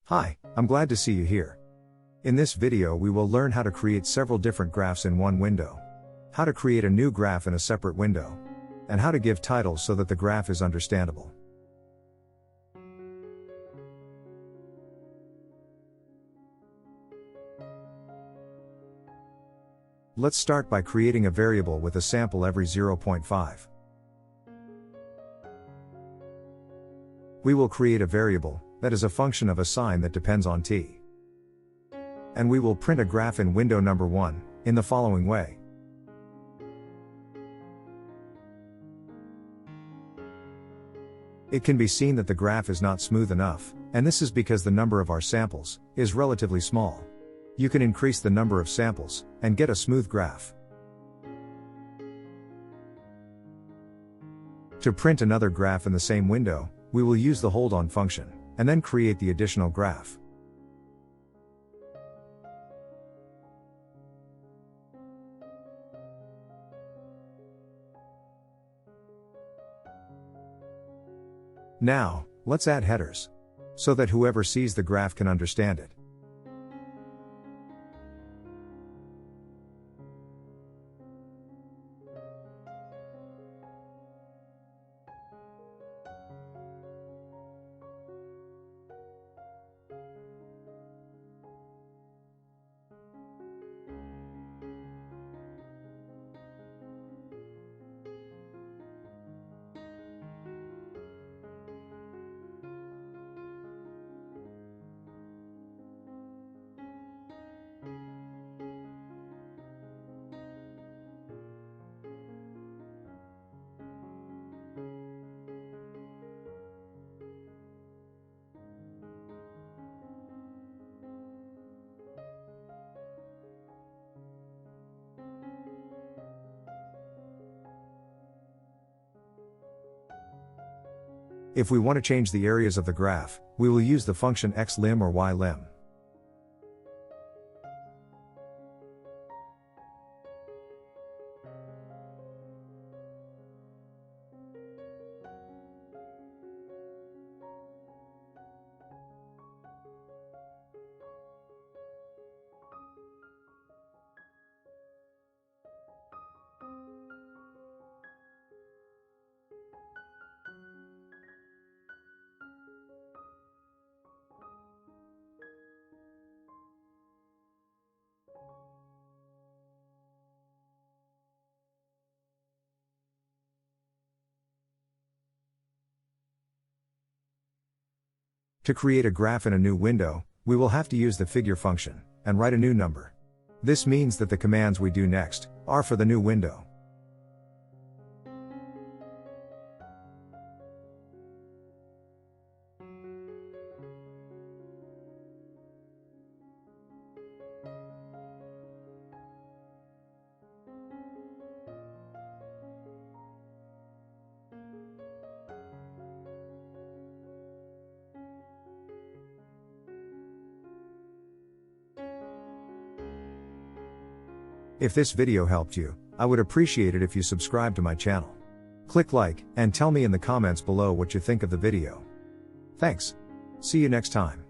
Hi, I'm glad to see you here. In this video we will learn how to create several different graphs in one window, how to create a new graph in a separate window, and how to give titles so that the graph is understandable. Let's start by creating a variable with a sample every 0.5. We will create a variable that is a function of a sign that depends on t. And we will print a graph in window number 1, in the following way. It can be seen that the graph is not smooth enough, and this is because the number of our samples is relatively small. You can increase the number of samples and get a smooth graph. To print another graph in the same window, we will use the hold on function, and then create the additional graph. Now, let's add headers, so that whoever sees the graph can understand it. If we want to change the areas of the graph, we will use the function xlim or ylim. To create a graph in a new window, we will have to use the figure function, and write a new number. This means that the commands we do next are for the new window. If this video helped you, I would appreciate it if you subscribe to my channel. Click like, and tell me in the comments below what you think of the video. Thanks. See you next time.